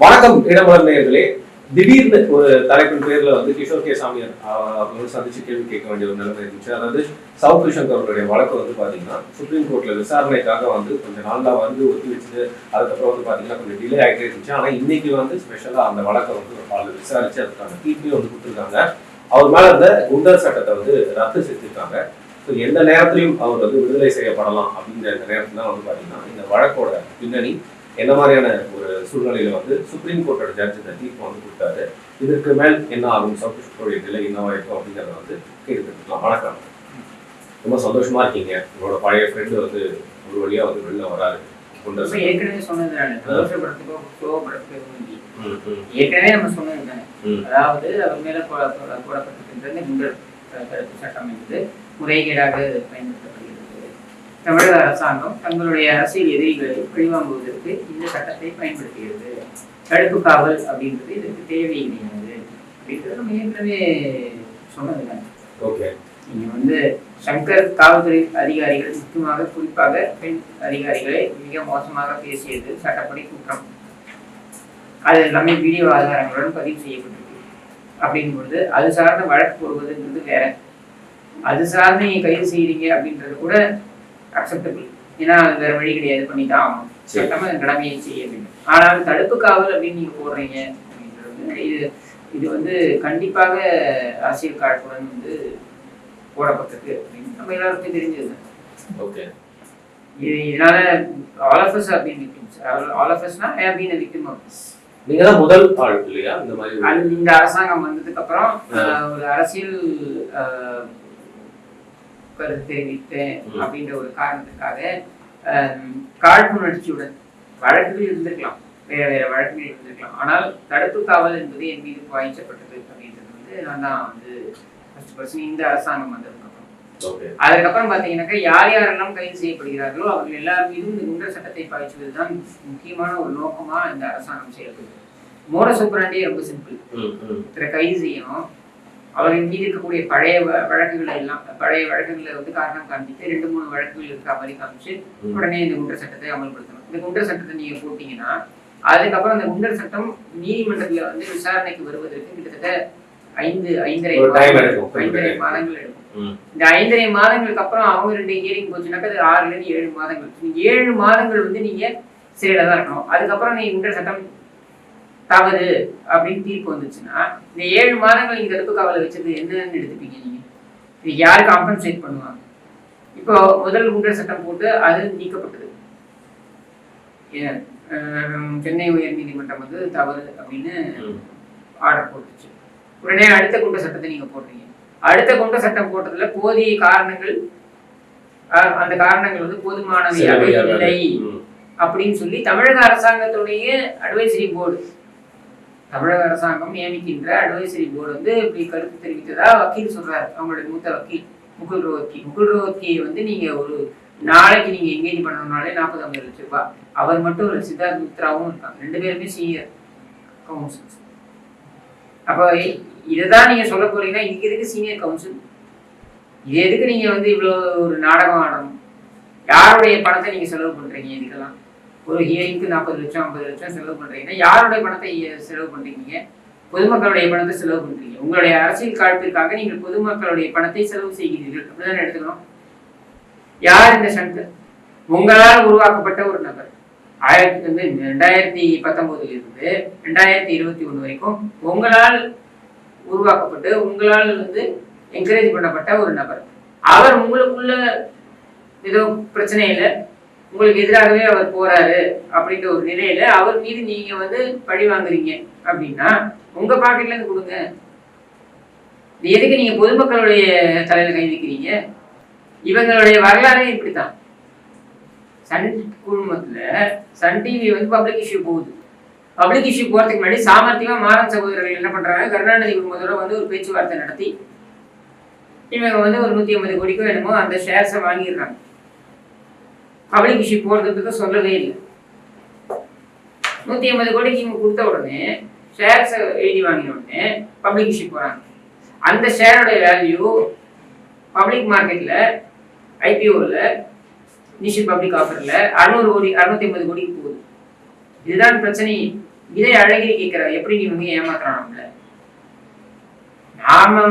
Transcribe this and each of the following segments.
வணக்கம் இடமலர் நேயர்களே. திடீர்னு ஒரு தலைப்பின் பேர்ல வந்து கிஷோர் கே சாமியார் அவர்கள் சந்திச்சு கேள்வி கேட்க வேண்டிய ஒரு நிலைமை இருந்துச்சு. அதாவது சவுத் சங்கர் அவருடைய வழக்கு வந்து பாத்தீங்கன்னா சுப்ரீம் கோர்ட்ல விசாரணைக்காக வந்து கொஞ்சம் நாள் தான் வந்து ஒத்தி வச்சுட்டு அதுக்கப்புறம் வந்து பாத்தீங்கன்னா கொஞ்சம் டிலே ஆகிட்டே இருந்துச்சு. ஆனா இன்னைக்கு வந்து ஸ்பெஷலா அந்த வழக்கை வந்து விசாரிச்சு அதுக்கான தீர்ப்பையும் வந்து கொடுத்துருக்காங்க. அவர் மேல இருந்த குண்டர் சட்டத்தை வந்து ரத்து செஞ்சிருக்காங்க. எந்த நேரத்திலையும் அவர் வந்து விடுதலை செய்யப்படலாம் அப்படிங்கிற இந்த நேரத்துல தான் வந்து பாத்தீங்கன்னா இந்த வழக்கோட பின்னணி என்ன மாதிரியான ஒரு சூழ்நிலையில வந்து சுப்ரீம் கோர்ட்டோட ஜட்ஜ் இந்த தீர்ப்பு வந்து கொடுத்தாரு, இதற்கு மேல் என்ன ஆகும், சவுத் நிலை என்னவா இருக்கும் அப்படிங்கிறத வந்து கேட்டுக்கலாம். வணக்கம், ரொம்ப சந்தோஷமா இருக்கீங்க. உங்களோட பழைய ஃப்ரெண்டு வந்து ஒரு வழியா வந்து வெளில வராரு. ஏற்கனவே சொன்னதுனால ஏற்கனவே நம்ம சொன்னதுதானே, அதாவது அவர் மேல போடப்பட்டிருக்கின்ற குண்டர் தடுப்பு சட்டம் என்பது முறைகேடாக பயன்படுத்தப்படுகிறது. தமிழக அரசாங்கம் தங்களுடைய அரசியல் எதிரிகளை பழிவாங்குவதற்கு இந்த சட்டத்தை பயன்படுத்துகிறது. தடுப்பு காவல் அப்படின்றது இதற்கு தேவை கிடையாது அப்படின்றது நம்ம ஏற்கனவே சொன்னதுதான். நீங்க வந்து சங்கர் காவல்துறை அதிகாரிகள் முக்கியமாக குறிப்பாக பெண் அதிகாரிகளை மிக மோசமாக பேசியது சட்டப்படி குற்றம். அது எல்லாமே வீடியோ ஆதாரங்களுடன் பதிவு செய்யப்பட்டிருக்கு. அப்படிங்கும்பொழுது அது சார்ந்த வழக்கு போடுவதுன்றது வேற. அது சார்ந்து நீங்க கைது செய்யறீங்க அப்படின்றது கூட அக்செப்டபிள். ஏன்னா அது வேற வழி கிடையாது, பண்ணிதான் ஆகணும். சட்டமா அந்த கடமையை செய்ய வேண்டும். ஆனால் தடுப்பு காவல் அப்படின்னு நீங்க போடுறீங்க அப்படின்றது இது வந்து கண்டிப்பாக அரசியல் காழ்ப்புடன் வந்து போடப்பட்டிருக்கு அப்படின்னு நம்ம எல்லாருக்கும் தெரிஞ்சது. இதனால all of us have been victims. All of us na I have been a victim of this. நீங்க தான் முதல் ஆள் இல்லையா இந்த மாதிரி? இந்த அரசாங்கம் வந்ததுக்கு அப்புறம் ஒரு அரசியல் கருத்து தெரிவித்தேன் அப்படின்ற ஒரு காரணத்துக்காக காழ்ப்புணர்ச்சியுடன் வழக்குகள் இருந்திருக்கலாம், வேற வேற வழக்குகள் இருந்திருக்கலாம். ஆனால் தடுப்பு காவல் என்பது என் மீது பாய்ச்சப்பட்டது அப்படின்றது வந்து நான் தான் வந்து இந்த அரசாங்கம் வந்ததுக்கு அப்புறம். அதுக்கப்புறம் பாத்தீங்கன்னாக்கா யார் யாரெல்லாம் கைது செய்யப்படுகிறார்களோ அவர்கள் எல்லார் மீதும் இந்த குண்டர் சட்டத்தை பாய்ச்சுவதுதான் முக்கியமான ஒரு நோக்கமா இந்த அரசாங்கம் செயல்படுது. மோடஸ் ஆபரண்டி ரொம்ப சிம்பிள். இத்தனை கைது செய்யணும், அவர்கள் மீது இருக்கக்கூடிய பழைய வழக்குகளை வந்து காரணம் காமிச்சு 2-3 வழக்குகள் இருக்கிற மாதிரி காமிச்சு உடனே இந்த குண்டர் சட்டத்தை அமல்படுத்தணும். இந்த குண்டர் சட்டத்தை நீங்க போட்டீங்கன்னா அதுக்கப்புறம் அந்த குண்டர் சட்டம் நீதிமன்றத்துல வந்து விசாரணைக்கு வருவதற்கு கிட்டத்தட்ட 5.5 மாதங்கள் எடுக்கும். இந்த 5.5 மாதங்களுக்கு அப்புறம் அவங்க 2 ஹியரிங் போச்சுனாக்கா அது 6-7 மாதங்கள். 7 மாதங்கள் வந்து நீங்க சிறையில தான் இருக்கணும். அதுக்கப்புறம் நீங்க குண்டர் சட்டம் தவறு அப்படின்னு தீர்ப்பு வந்துச்சுன்னா இந்த 7 மாதங்கள் நீங்க தடுப்பு காவலை வச்சது என்னன்னு எடுத்துப்பீங்க நீங்க? இது யாரு காம்பன்சேட் பண்ணுவாங்க? இப்போ முதல் குண்டர் சட்டம் போட்டு அது நீக்கப்பட்டது. சென்னை உயர் நீதிமன்றம் வந்து தவறு அப்படின்னு ஆர்டர் போட்டுச்சு. உடனே அடுத்த குண்டர் சட்டத்தை நீங்க போடுறீங்க. அடுத்த குண்டர் சட்டம் போட்டதுல போதிய காரணங்கள், அந்த காரணங்கள் வந்து போதுமானவையாக இல்லை அப்படின்னு சொல்லி தமிழக அரசாங்கத்துடைய அட்வைசரி போர்டு, தமிழக அரசாங்கம் நியமிக்கின்ற அட்வைசரி போர்டு வந்து இப்படி கருத்து தெரிவித்ததா வக்கீல் சொல்றாரு. அவங்களுடைய மூத்த வக்கீல் முகுல் ரோஹத்கி வந்து நீங்க ஒரு நாளைக்கு நீங்க எங்கேஜ் பண்ணணும்னாலே 40-50 லட்சம் ரூபாய். அவர் மட்டும் ஒரு சித்தார்த் மித்ராவும் இருக்காங்க, 2 பேருமே சீனியர் கவுன்சில். அப்போ இதைதான் நீங்க சொல்ல போறீங்கன்னா இதுக்கு எதுக்கு சீனியர் கவுன்சில்? இது எதுக்கு நீங்க வந்து இவ்வளவு ஒரு நாடகம் ஆடணும்? யாருடைய பணத்தை நீங்க செலவு பண்றீங்க? இதுக்கெல்லாம் ஒரு ஹியரிங்க்கு 40 லட்சம் 50 லட்சம் செலவு பண்றீங்கன்னா யாருடைய பணத்தை செலவு பண்றீங்க? பொதுமக்களுடைய பணத்தை செலவு பண்றீங்க. உங்களுடைய அரசியல் காழ்ப்பிற்காக நீங்கள் பொதுமக்களுடைய பணத்தை செலவு செய்கிறீர்கள் அப்படிதான் எடுத்துக்கணும். யார் இந்த சங்கர்? உங்களால் உருவாக்கப்பட்ட ஒரு நபர். 2019 இருந்து 2021 வரைக்கும் உங்களால் உருவாக்கப்பட்டு உங்களால் வந்து என்கரேஜ் பண்ணப்பட்ட ஒரு நபர். அவர் உங்களுக்குள்ள ஏதோ பிரச்சனை இல்லை, உங்களுக்கு எதிராகவே அவர் போறாரு அப்படின்ற ஒரு நிலையில அவர் மீது நீங்க வந்து பழி வாங்குறீங்க அப்படின்னா உங்க பாக்கெட்ல இருந்து கொடுங்க. எதுக்கு நீங்க பொதுமக்களுடைய தலையில கை வைக்கிறீங்க? இவங்களுடைய வரலாறே இப்படித்தான். சன் குழுமத்துல சன் டிவி வந்து பப்ளிக் இஷ்யூ போகுது. பப்ளிக் இஷ்யூ போறதுக்கு முன்னாடி சாமர்த்தியமா மாறன் சகோதரர்கள் என்ன பண்றாங்க, கருணாநிதி குடும்பத்தோட வந்து ஒரு பேச்சுவார்த்தை நடத்தி இவங்க வந்து ஒரு 150 கோடிக்கோ என்னமோ அந்த ஷேர்ஸை வாங்கிடுறாங்க. பப்ளிக் இஷ்யூ போறதுக்கு சொல்லவே இல்லை. 150 கோடிக்கு இவங்க கொடுத்த உடனே ஷேர்ஸ் எழுதி வாங்கின உடனே பப்ளிக் இஷ்யூ போறாங்க. அந்த ஷேரோட வேல்யூ பப்ளிக் மார்க்கெட்ல ஐபிஓல இனிஷியல் பப்ளிக் ஆஃபர்ல 600 கோடி 650 கோடிக்கு போகுது. இதுதான் பிரச்சனை. இதே அழகிரி கேட்கிற எப்படி இவங்க ஏமாத்துறான் நம்மள? நாம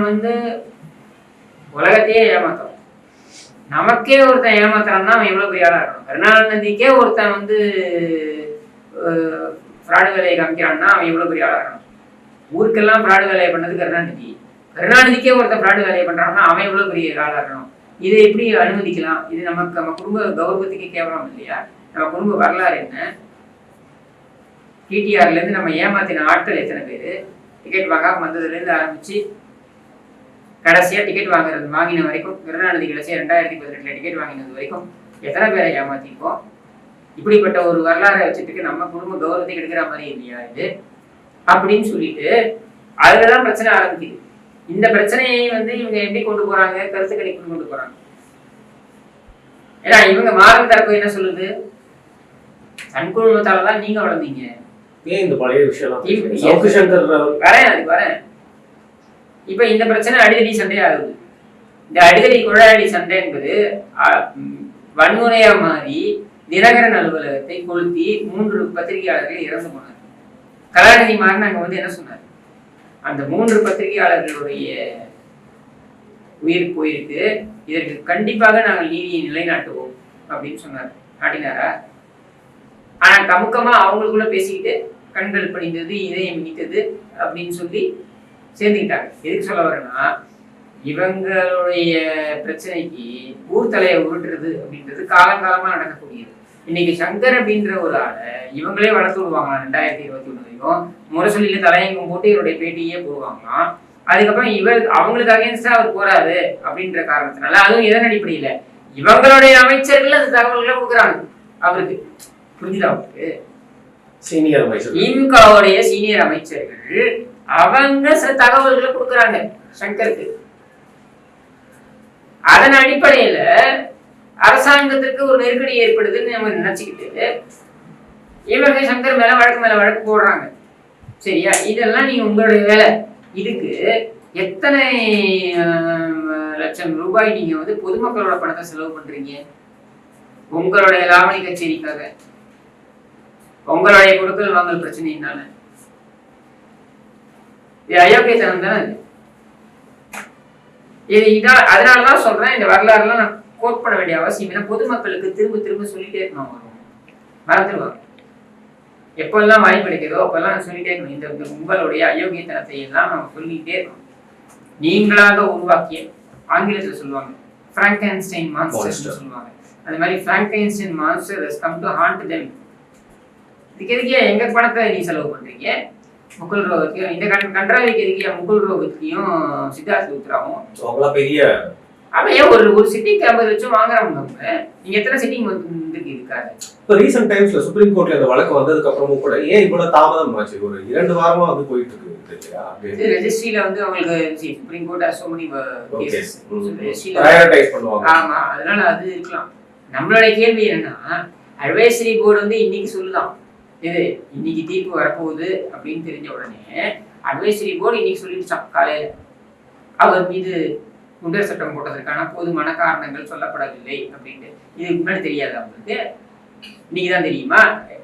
உலகத்தையே ஏமாத்துறோம். நமக்கே ஒருத்தன் ஏமாத்துறான்னா அவன் எவ்வளவு பெரிய ஆளா இருக்கணும்? கருணாநிதிக்கே ஒருத்தன் ஃப்ராடு வேலையை காமிக்கிறான்னா அவன் எவ்வளவு பெரிய ஆளா இருக்கணும்? ஊருக்கெல்லாம் ஃப்ராடு வேலையை பண்ணது கருணாநிதி. கருணாநிதிக்கே ஒருத்தன் ஃப்ராடு வேலையை பண்றான்னா அவன் எவ்வளவு பெரிய ஆளா இருக்கணும்? இதை எப்படி அனுமதிக்கலாம்? இது நம்ம குடும்ப கௌரவத்துக்கு கேவலம் இல்லையா? நம்ம குடும்ப வரலாறு என்ன? டிடிஆர்ல இருந்து நம்ம ஏமாத்தின ஆட்கள் எத்தனை பேரு? டிக்கெட் வாங்காம வந்ததுல இருந்து ஆரம்பிச்சு கடைசியா டிக்கெட் வாங்கின வரைக்கும், கருணாநிதி கடைசியா 2018 டிக்கெட் வாங்கினது வரைக்கும் எத்தனை பேரை ஏமாத்திருக்கோம்? இப்படிப்பட்ட ஒரு வரலாறை வச்சுட்டு நம்ம குடும்ப கௌரவத்தை எடுக்கிற மாதிரி இல்லையா இது அப்படின்னு சொல்லிட்டு அதுலதான் பிரச்சனை ஆரம்பிக்குது. இந்த பிரச்சனையை இவங்க எப்படி கொண்டு போறாங்க? கருத்து கணிப்பு கொண்டு போறாங்க. ஏன்னா இவங்க மாறன் தரப்பு என்ன சொல்லுது? தன் குழுமத்தாலதான் நீங்க வளர்ந்தீங்க. ஏன் இந்த பழைய விஷயம் வரேன். இப்ப இந்த பிரச்சனை அடிதடி சண்டை ஆகுது. இந்த அடிதடி குழாயடி சண்டை என்பது வன்முறையா மாறி தினகரன் அலுவலகத்தை கொளுத்தி 3 பத்திரிகையாளர்கள் இறந்து போனார். கலாநிதி மாறன் அங்க என்ன சொன்னார்? அந்த 3 பத்திரிகையாளர்களுடைய உயிர் போயிருக்கு, இதற்கு கண்டிப்பாக நாங்கள் நீதியை நிலைநாட்டுவோம் அப்படின்னு சொன்னார். நாட்டினாரா? ஆனா கமுக்கமா அவங்களுக்குள்ள பேசிக்கிட்டு கண்கள் பணிந்தது, இதயம் இனித்தது அப்படின்னு சொல்லி சேர்ந்துக்கிட்டாங்க. எதுக்கு சொல்ல வரேன்னா, இவங்களுடைய பிரச்சனைக்கு ஊர் தலையை உருட்டுறது அப்படின்றது காலங்காலமா நடக்கக்கூடியது. இன்னைக்கு சங்கர் அப்படின்ற ஒரு ஆளை இவங்களே வளர்த்து விடுவாங்களாம். 2021 வரைக்கும் முரசொலியில தலையங்கம் போட்டு இவருடைய பேட்டியே போடுவாங்களாம். அதுக்கப்புறம் அவங்களுக்கு அகேன்ஸ்டா அவர் போறாரு அப்படின்ற காரணத்தினால, அதுவும் எதன் அடிப்படையில இவங்களுடைய அமைச்சர்கள் அந்த தகவல்களை கொடுக்குறாங்க அவருக்கு. புரிஞ்சுதா அவருக்கு? திமுகவுடைய சீனியர் அமைச்சர்கள் அவங்க சில தகவல்களை கொடுக்குறாங்க சங்கருக்கு. அதன் அடிப்படையில அரசாங்கத்திற்கு ஒரு நெருக்கடி ஏற்படுதுன்னு நம்ம நினைச்சுக்கிட்டு இவங்க சங்கர் மேல வழக்கு போடுறாங்க. சரியா? இதெல்லாம் நீங்க உங்களுடைய வேலை. இதுக்கு எத்தனை லட்சம் ரூபாய் நீங்க பொதுமக்களோட பணத்தை செலவு பண்றீங்க? உங்களுடைய லாவணி கச்சேரிக்காக, உங்களுடைய கொடுக்கல் வாங்கல் பிரச்சனையினால. இது அயோக்கியத்தனம் தானே இது. அதனாலதான் சொல்றேன், இந்த வரலாறுலாம் நான் கோட் பண்ண வேண்டிய அவசியம் இல்லை. பொதுமக்களுக்கு திரும்ப திரும்ப சொல்லிட்டே இருக்கணும். மறந்துடுவாங்க. எப்பெல்லாம் வாய்ப்பு கிடைக்கிறதோ அப்பெல்லாம் சொல்லிட்டே இருக்கணும். இந்த உங்களுடைய அயோக்கியத்தனத்தை எல்லாம் நம்ம சொல்லிட்டே இருக்கணும். நீங்களாக உருவாக்கிய, ஆங்கிலத்தில் சொல்லுவாங்க பிராங்கென்ஸ்டைன் மான்ஸ்டர் சொல்லுவாங்க. அந்த மாதிரி பிராங்கென்ஸ்டைன் monster has come to haunt them. இதுக்கு எதுக்கே எங்க பணத்தை நீ செலவு பண்றீங்க? முகுல் ரோஹத்கையும் இந்த கன்றாவிக்கு எதுக்கியா முகுல் ரோஹத்கையும் சித்தார்த் லுத்ராவும் பெரிய அவன் ஒரு சிட்டிங் 50 லட்சம் வாங்குறாங்க. நீங்க எத்தனை சிட்டிங் இருக்காரு? இப்போ ரீசெண்ட் டைம்ஸ்ல சுப்ரீம் கோர்ட்ல இந்த வழக்கு வந்ததுக்கு அப்புறமும் கூட ஏன் இவ்வளவு தாமதம் ஆச்சு? ஒரு 2 வாரமா போயிட்டு இருக்கு. ரெஜிஸ்ட்ரியில அவங்களுக்கு supreme court so many cases prioritize பண்ணுவாங்க. ஆமா, அதனால அது இருக்கலாம். நம்மளுடைய கேள்வி என்னன்னா, அட்வைசரி போர்டு இன்னைக்கு சொல்லுதான் இது இன்னைக்கு தீர்ப்பு வரப்போகுது அப்படின்னு தெரிஞ்ச உடனே அட்வைசரி போர்டு இன்னைக்கு சொல்லிடுச்சான் காலையில அவர் மீது குண்டர் சட்டம் போட்டதற்கான போதுமான காரணங்கள் சொல்லப்படவில்லை அப்படின்ட்டு. இதுக்கு முன்னாடி தெரியாது அவங்களுக்கு? இன்னைக்கு தான் தெரியுமா?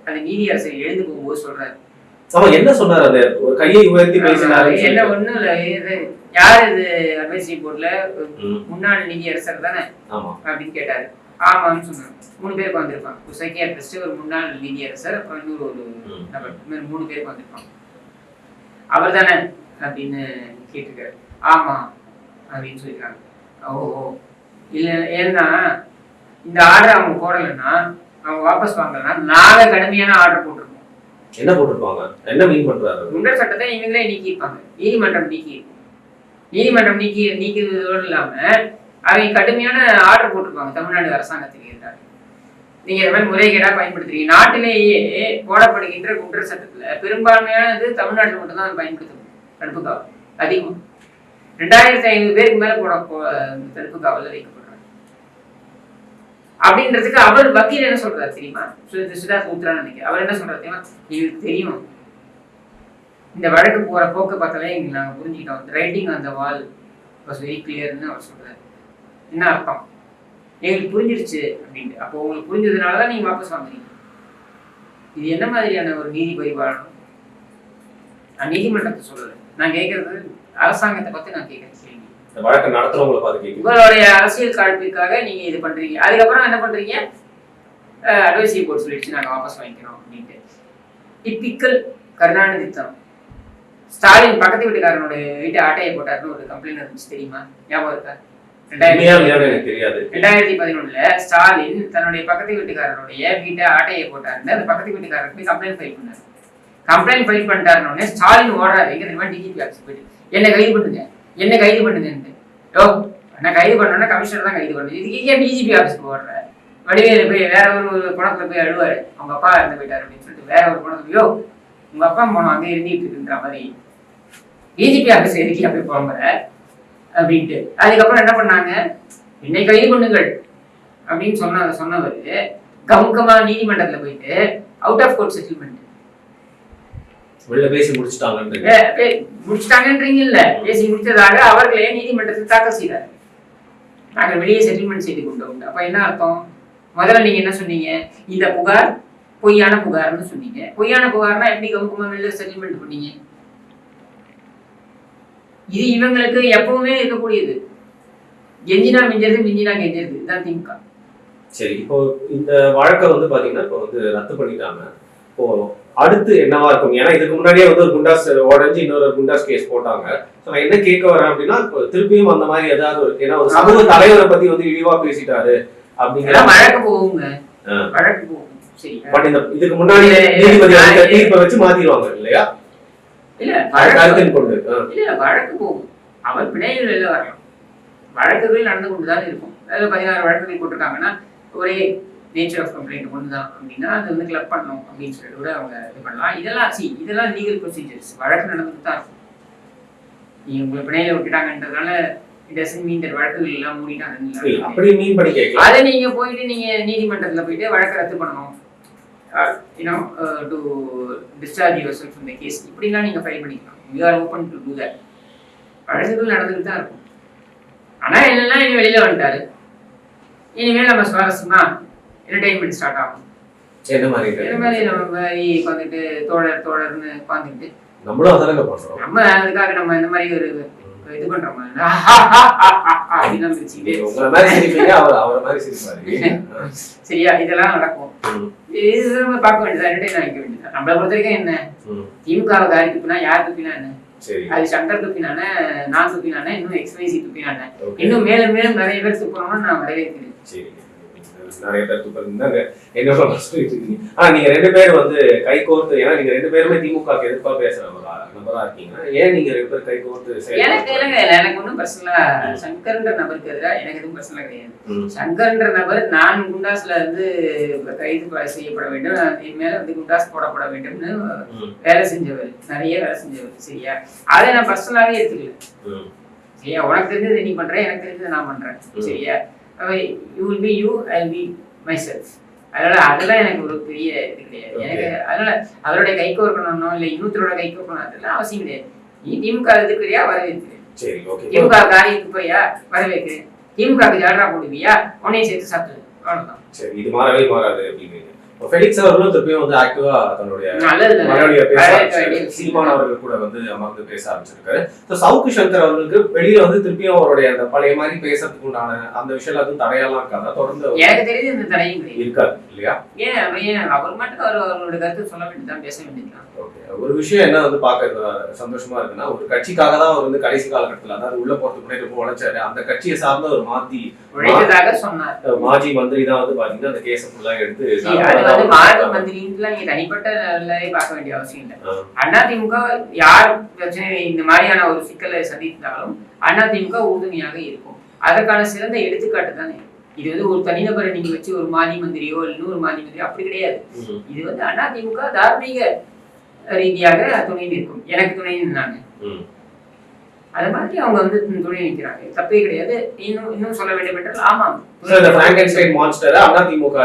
அந்த நீதியரசர் எழுந்து போகும்போது சொல்றாரு. அவன் என்ன சொன்னார்? அது ஒரு கையை உயர்த்தி பேசினாரு. என்ன ஒண்ணும் இல்ல, யார் இது அட்வைசரி போர்டுல முன்னாள் நீதியரசர் தானே அப்படின்னு கேட்டாரு. ஆமான்னு சொன்னாங்க. 3 பேருக்கு வந்திருப்பாங்க. ஒரு சைக்கியாட்ரிஸ்ட், ஒரு முன்னாள் நீதியரசர், அப்புறம் இன்னொரு ஒரு நபர். 3 பேருக்கு வந்திருப்பாங்க. அவர் தானே அப்படின்னு கேட்டிருக்காரு. ஆமா அப்படின்னு சொல்லியிருக்காங்க. ஓஹோ இல்ல, ஏன்னா இந்த ஆர்டர் அவங்க போடலைன்னா, அவங்க வாபஸ் வாங்கலன்னா நாங்க கடுமையான ஆர்டர் போட்டிருக்கோம். என்ன போட்டிருப்பாங்க? என்ன மீன் பண்றாரு? குண்டர் சட்டத்தை இவங்களே நீக்கியிருப்பாங்க. நீதிமன்றம் நீக்கிறதோடு இல்லாம அவங்க கடுமையான ஆர்டர் போட்டிருப்பாங்க தமிழ்நாடு அரசாங்கத்துக்கு எதிராக. நீங்க இந்த மாதிரி முறைகேடா பயன்படுத்துறீங்க. நாட்டிலேயே போடப்படுகின்ற குண்டர் சட்டத்துல பெரும்பான்மையானது தமிழ்நாட்டில் மட்டும்தான் பயன்படுத்தணும். தடுப்பு காவல் அதிகம் 2500 பேருக்கு மேல தடுப்பு காவலில் வைக்கப்படுறாங்க. அப்படின்றதுக்கு அவர் வக்கீல் என்ன சொல்றாரு தெரியுமா? சித்தார்த் லுத்ரா நினைக்கிறேன். அவர் என்ன சொல்றாரு தெரியுமா? எங்களுக்கு தெரியும், இந்த வழக்கு போற போக்கு பார்த்தாலே எங்களுக்கு நாங்க புரிஞ்சுக்கிட்டோம். Writing on the wall was very கிளியர்னு அவர் சொல்றாரு. என்ன அர்த்தம்? எங்களுக்கு புரிஞ்சிருச்சு அப்படின்ட்டு. அப்போ உங்களுக்கு புரிஞ்சதுனாலதான் நீங்க வாபஸ் வாங்குறீங்க. இது என்ன மாதிரியான ஒரு நீதி பரிபாலனம்? நான் நீதிமன்றத்தை சொல்லலை, நான் கேட்கறது அரசாங்கத்தை பத்தி நான் கேட்கறேன் கேள்வி. வழக்கு நடத்துறவங்களை பார்த்து கேட்க உங்களுடைய அரசியல் காழ்ப்பிற்காக நீங்க இது பண்றீங்க, அதுக்கப்புறம் என்ன பண்றீங்க, அட்வைசரி போர்ட் சொல்லிடுச்சு நாங்க வாபஸ் வாங்கிக்கிறோம் அப்படின்ட்டு. டிப்பிக்கல் கருணாநிதி தனம். ஸ்டாலின் பக்கத்து வீட்டுக்காரனுடைய வீட்டை ஆட்டையை போட்டாருன்னு ஒரு கம்ப்ளைண்ட் இருந்துச்சு, தெரியுமா? ஞாபகம் இருக்கா? 2011 ஸ்டாலின் தன்னுடைய பக்கத்து வீட்டுக்காரனுடைய வீட்டை ஆட்டையை போட்டாருன்னு அந்த பக்கத்து வீட்டுக்காரருக்கு போய் கம்ப்ளைண்ட் ஃபைல் பண்ணாரு. கம்ப்ளைண்ட் ஃபைல் பண்ணிட்டாருன்னு ஸ்டாலின் ஓடுறாரு, எங்க தெரியுமா? டிஜிபி ஆஃபீஸ் போயிட்டு என்ன கைது பண்ணுங்கன்ட்டு. யோ நான் கைது பண்ணோன்னா கமிஷனர் தான் கைது பண்ணுது, இதுக்கு ஏன் டிஜிபி ஆஃபீஸ்க்கு ஓடுற? வடிவேலு போய் வேற ஒரு குணத்துல போய் அழுவாரு, அவங்க அப்பா இறந்து போயிட்டாரு அப்படின்னு சொல்லிட்டு வேற ஒரு குணத்துல, யோ உங்க அப்பா போனோம் அங்கே இருந்துட்டு இருக்குன்ற மாதிரி டிஜிபி ஆஃபீஸ் எதுக்கே போய் போகிற அப்படின்ட்டு. அதுக்கப்புறம் என்ன பண்ணாங்க, என்னை கைது பண்ணுங்கள் அப்படின்னு சொன்னவர் கமுக்கமா நீதிமன்றத்துல போயிட்டு அவுட் ஆஃப் கோர்ட் செட்டில்மெண்ட் வெளில பேசி முடிச்சிட்டாங்கன்றீங்கல்ல, பேசி முடிச்சதாக அவர்களே நீதிமன்றத்தில் தாக்கல் செய்தார். நாங்கள் வெளியே செட்டில்மெண்ட் செய்து கொண்டோம். அப்ப என்ன அர்த்தம்? முதல்ல நீங்க என்ன சொன்னீங்க, இந்த புகார் பொய்யான புகார்னு சொன்னீங்க. பொய்யான புகார்னா எப்படி கமுக்கமா வெளில செட்டில்மெண்ட் பண்ணீங்க? இது இவங்களுக்கு எப்பவுமே இருக்கக்கூடியது, கெஞ்சினா மிஞ்சது மிஞ்சினா கெஞ்சது, இதுதான் திமுக. சரி, இப்போ இந்த வழக்கை வந்து பாத்தீங்கன்னா இப்போ வந்து ரத்து பண்ணிட்டாங்க. இப்போ அடுத்து என்னவா இருக்கும்? ஏன்னா இதுக்கு முன்னாடியே வந்து ஒரு குண்டாஸ் உடஞ்சி இன்னொரு குண்டாஸ் கேஸ் போட்டாங்க. நான் என்ன கேட்க வரேன் அப்படின்னா, திருப்பியும் அந்த மாதிரி ஏதாவது ஒரு, ஏன்னா ஒரு சமூக தலைவரை பத்தி வந்து இழிவா பேசிட்டாரு அப்படிங்கிற வழக்கு போகுங்க, வழக்கு போகும். சரி, பட் இந்த இதுக்கு முன்னாடி நீதிபதி தீர்ப்பை வச்சு மாத்திடுவாங்க இல்லையா? இல்ல வழக்கு போகும், அவர் பிணையில் வெளில வரலாம். வழக்குகள் நடந்து கொண்டுதான் இருக்கும். அதுல 16 வழக்குகள் போட்டிருக்காங்கன்னா ஒரே நேச்சர் ஆஃப் கம்ப்ளைண்ட் ஒண்ணுதான் அப்படின்னா அது வந்து கிளப் பண்ணணும் அப்படின்னு சொல்லிட்டு கூட அவங்க இது பண்ணலாம். இதெல்லாம் லீகல் ப்ரொசீஜர்ஸ், வழக்கு நடந்துட்டு தான் இருக்கும். நீங்க உங்களை பிணையில விட்டுட்டாங்கன்றதுனால வழக்குகள் எல்லாம் மூடிட்டாங்க. அதை நீங்க போயிட்டு நீங்க நீதிமன்றத்துல போயிட்டு வழக்கு ரத்து பண்ணணும், to discharge yourself from the case, இப்படிலாம் நீங்க ஃபைல் பண்ணிக்கலாம். You are open to do that. வழக்குகள் நடந்துட்டு தான் இருக்கும். ஆனா என்னன்னா இனி வெளியில வந்துட்டாரு, இனிமேல் நம்ம சுவாரஸ்யமா என்டர்டைன்மெண்ட் ஸ்டார்ட் ஆகும். என்ன மாதிரி நம்ம உட்காந்துட்டு தோழர்னு உட்காந்துட்டு நம்மளும் அதானங்க பண்றோம். நம்ம அதுக்காக நம்ம இந்த மாதிரி ஒரு இது பண்றோம் சரியா? இதெல்லாம் நடக்கும், பார்க்க வேண்டியதா, என்டர்டைன் ஆகிக்க வேண்டியதா. நம்மளை பொறுத்த வரைக்கும் என்ன, திமுகவை காரி துப்பினா யார் துப்பினா என்ன, அது சங்கர் துப்பினானே, நான் துப்பினானே, இன்னும் எக்ஸ்வைசி துப்பினானே, இன்னும் மேலும் மேலும் நிறைய பேர் துப்பணும்னு நான் வரவேற்கிறேன். நிறைய பேர் துப்பிருந்தாங்க. என்ன சொல்லிட்டு நீங்க 2 பேரும் வந்து கை கோர்த்து, ஏன்னா நீங்க 2 பேருமே திமுக எதிர்ப்பா பேசுற நபரா இருக்கீங்க, ஏன் நீங்க 2 பேர் கை கோர்த்து? எனக்கு ஒன்றும் பர்சனலா சங்கர்ன்ற நபருக்கு எதிராக எனக்கு எதுவும் பர்சனலா கிடையாது. சங்கர்ன்ற நபர் நான் குண்டாஸ்ல இருந்து கைது செய்யப்பட வேண்டும், என் மேல வந்து குண்டாஸ் போடப்பட வேண்டும்னு வேலை செஞ்சவர், நிறைய வேலை செஞ்சவர். சரியா? அதை நான் பர்சனலாவே எடுத்துக்கல. சரியா? உனக்கு தெரிஞ்சது நீ பண்ற, எனக்கு தெரிஞ்சது நான் பண்றேன். சரியா? You will be you, I will be myself. அதனால அதெல்லாம் எனக்கு ஒரு பெரிய இது கிடையாது. எனக்கு அதனால அவருடைய கை கோர்க்கணும்னோ இல்லை இன்னொருத்தரோட கை கோர்க்கணும் அதெல்லாம் அவசியம் கிடையாது. நீ திமுக எதிர்க்கிறியா, வரவேற்கிறேன். திமுக காரியத்துக்கு போறியா, வரவேற்கிறேன். திமுகவுக்கு ஜாடரா போடுவியா, உன்னையும் சேர்த்து சாப்பிடு, அவ்வளவுதான். சரி, இது மாறவே மாறாது அப்படின்னு ஃபெலிக்ஸ் அவர்களும் திருப்பியும் வந்து ஆக்டிவா தன்னுடைய சீமான் அவர்கள் கூட வந்து அமர்ந்து பேச ஆரம்பிச்சிருக்காரு. சவுக்கு சங்கர் அவர்களுக்கு வெளியில வந்து திருப்பியும் அவருடைய அந்த பழைய மாதிரி பேசுறதுக்கு உண்டான அந்த விஷயம் அதுவும் தடையெல்லாம் இருக்காதா? தொடர்ந்து எனக்கு தெரிஞ்சு இந்த தடையும் இருக்காது இல்லையா? ஏன் அவர் மட்டும் அவரோட கருத்து சொல்ல வேண்டியதான், பேச வேண்டியதுதான். ஒரு விஷயம் என்ன வந்து பாக்க சந்தோஷமா இருக்குன்னா, ஒரு கட்சிக்காக தான் அவர் வந்து கடைசி காலகட்டத்தில், அதாவது உள்ள போறதுக்கு முன்னாடி ரொம்ப உழைச்சாரு, அந்த கட்சியை சார்ந்த ஒரு உழைத்ததாக சொன்னார் மாஜி மந்திரி தான் வந்து பாத்தீங்கன்னா அந்த கேஸை ஃபுல்லா எடுத்து மாஜி மந்திரிலாம் நீங்க தனிப்பட்ட பார்க்க வேண்டிய அவசியம் இல்லை. அதிமுக யார் பிரச்சனை இந்த மாதிரியான ஒரு சிக்கலை சந்தித்தாலும் அதிமுக உறுதுணையாக இருக்கும். அதற்கான சிறந்த எடுத்துக்காட்டு தானே இது. வந்து ஒரு தனிநபரை நீங்க வச்சு ஒரு மாஜி மந்திரியோ இன்னொரு மாஜி மந்திரியோ அப்படி கிடையாது. இது வந்து அதிமுக தார்மீக ரீதியாக துணை நிற்கும். எனக்கு துணை நின்னாங்க, அது மாதிரி அவங்க வந்து துணை நிற்கிறாங்க, தப்பே கிடையாது. இன்னும் சொல்ல வேண்டும் என்றால் ஆமாம், அது அதிமுக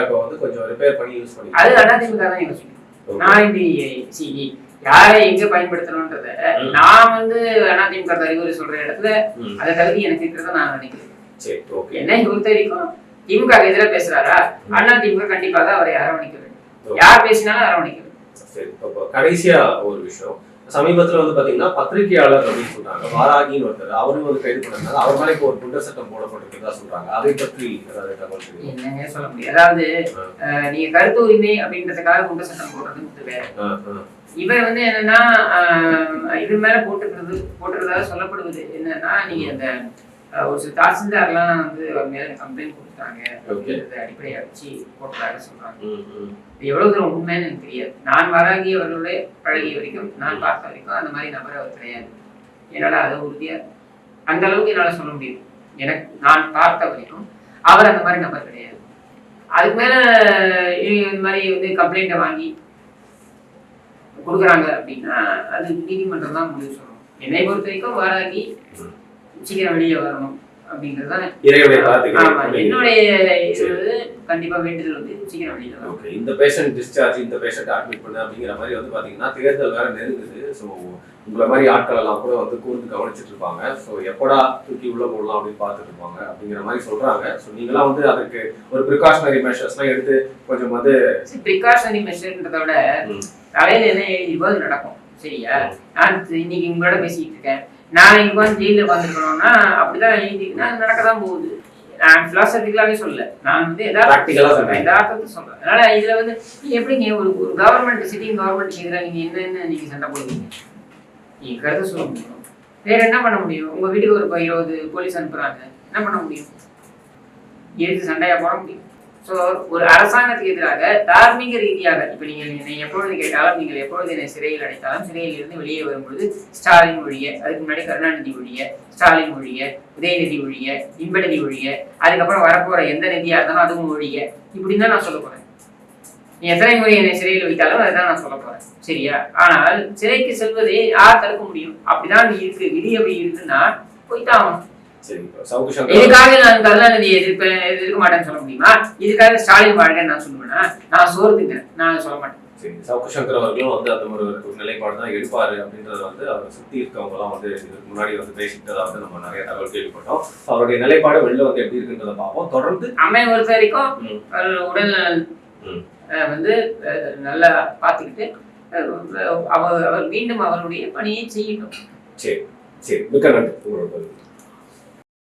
தான் யோசிக்கணும். நான் இந்த யாரை எங்க பயன்படுத்தணும்ன்றத நான் வந்து அதிமுக அறிவுரை சொல்ற இடத்துல அதை தகுதி எனக்கு இருக்கிறத நான் நினைக்கிறேன். என்ன பொறுத்த வரைக்கும் திமுக எதிராக பேசுறாரா, அதிமுக கண்டிப்பாக அவரை அரவணைக்க வேண்டும். யார் பேசினாலும் அரவணைக்க வேண்டும். கடைசியா ஒரு விஷயம், சமீபத்துல வந்து பாத்தீங்கன்னா பத்திரிகையாளர் அப்படின்னு சொல்றாங்க வாராகின்னு ஒருத்தர், அவரும் வந்து கைது பண்ணாங்க. அவர் மேல இப்போ ஒரு குண்டர் சட்டம் போடப்பட்டிருக்கிறதா சொல்றாங்க. அதை பற்றி ஏதாவது தகவல் தெரியுமா? என்னங்க சொல்ல முடியும். அதாவது நீங்க கருத்து உரிமை அப்படின்றதுக்காக குண்டர் சட்டம் போடுறது வேற. இவர் வந்து என்னன்னா இது மேல போட்டுக்கிறதா சொல்லப்படுவது என்னன்னா, நீங்க அந்த ஒரு சில தாசில்தார்லாம் வந்து அவர் மேல கம்ப்ளைண்ட் கொடுத்தாங்க அப்படின்றத அடிப்படையா வச்சு போட்டதாக சொல்றாங்க. இது எவ்வளவு தூரம் உண்மைன்னு எனக்கு தெரியாது. நான் வாராகி அவர்களோட பழகிய வரைக்கும், நான் பார்த்த வரைக்கும் அந்த மாதிரி நபர் அவர் கிடையாது. என்னால அதை உறுதியா அந்த அளவுக்கு என்னால சொல்ல முடியும். எனக்கு நான் பார்த்த வரைக்கும் அவர் அந்த மாதிரி நபர் கிடையாது. அதுக்கு மேல இந்த மாதிரி வந்து கம்ப்ளைண்ட்டை வாங்கி கொடுக்குறாங்க அப்படின்னா அது நீதிமன்றம் தான் முடிவு சொல்லணும். என்னை பொறுத்த வரைக்கும் வாராகி சீக்கிரம் வெளியே வரணும் அப்படிங்கிறது என்னுடைய கண்டிப்பா வேண்டுதல் வந்து சீக்கிரம் வெளியே வரும். இந்த பேஷண்ட் டிஸ்சார்ஜ், இந்த பேஷண்ட் அட்மிட் பண்ணு அப்படிங்கிற மாதிரி வந்து பாத்தீங்கன்னா தேர்தல் வேற நெருங்குது. ஸோ உங்களை மாதிரி ஆட்கள் எல்லாம் கூட வந்து கூர்ந்து கவனிச்சுட்டு இருப்பாங்க. ஸோ எப்படா தூக்கி உள்ள போடலாம் அப்படின்னு பார்த்துட்டு இருப்பாங்க அப்படிங்கிற மாதிரி சொல்றாங்க. ஸோ நீங்களாம் வந்து அதுக்கு ஒரு ப்ரிகாஷனரி மெஷர்ஸ்லாம் எடுத்து கொஞ்சம் வந்து ப்ரிகாஷனரி மெஷர்ன்றத விட தலையில என்ன எழுதி நடக்கும். சரியா, நான் இன்னைக்கு உங்களோட பேசிட்டு இருக்கேன், நான் இங்க வந்து ஜெயில உட்காந்துருக்கணும்னா அப்படிதான் எழுதிங்கன்னா நடக்கதான் போகுது. நான் பிலாசபிக்கலாவே சொல்ல, நான் வந்து யதார்த்தத்தை சொல்றேன். அதனால இதுல வந்து எப்படிங்க ஒரு கவர்மெண்ட் சிட்டிங் கவர்மெண்ட் எதிராக நீங்க என்னென்ன நீங்க சண்டை போடுவீங்க? நீங்க கருத்து சொல்ல முடியும், வேற என்ன பண்ண முடியும்? உங்க வீட்டுக்கு ஒரு 20 போலீஸ் அனுப்புறாங்க, என்ன பண்ண முடியும்? எடுத்து சண்டையா போட முடியும். ஸோ ஒரு அரசாங்கத்துக்கு எதிராக தார்மீக ரீதியாக இப்ப நீங்கள் என்னை எப்பொழுது கேட்டாலும், நீங்கள் எப்பொழுது என்னை சிறையில் அடைத்தாலும், சிறையில் இருந்து வெளியே வரும்பொழுது ஸ்டாலின் ஒழிய, அதுக்கு முன்னாடி கருணாநிதி ஒழிய, ஸ்டாலின் ஒழிய, உதயநிதி ஒழிய, இன்பநிதி ஒழிய, அதுக்கப்புறம் வரப்போற எந்த நிதியா இருந்தாலும் அதுவும் ஒழிய, இப்படின்னு தான் நான் சொல்ல போறேன். நீ எத்தனை முறை என்னை சிறையில் வைத்தாலும் அதுதான் நான் சொல்ல போறேன். சரியா? ஆனால் சிறைக்கு செல்வதை யார் தடுக்க முடியும்? அப்படிதான் இருக்கு, விதி அப்படி இருக்குன்னா போய்தான் ஆகணும். இதுக்காக நான் கருணாநிதி எதிர்க்க மாட்டேன்னு சொல்ல முடியுமா? இதுக்காக ஸ்டாலின் வாழ்க்கை நான் சொல்லுவேன்னா? நான் சோர்த்துட்டேன், நான் சொல்ல மாட்டேன். சவுக்கு சங்கர் அவர்களும் வந்து அந்த ஒரு நிலைப்பாடு தான் எடுப்பாரு அப்படின்றத வந்து அவர் சுத்தி இருக்கவங்க எல்லாம் வந்து இதுக்கு முன்னாடி வந்து பேசிட்டதா வந்து நம்ம நிறைய தகவல் கேள்விப்பட்டோம். அவருடைய நிலைப்பாடு வெளில வந்து எப்படி இருக்குன்றத பார்ப்போம். தொடர்ந்து அம்மையை பொறுத்த வரைக்கும் உடல் வந்து நல்லா பார்த்துக்கிட்டு அவர் மீண்டும் அவருடைய பணியை செய்யணும். சரி சரி, மிக்க நன்றி.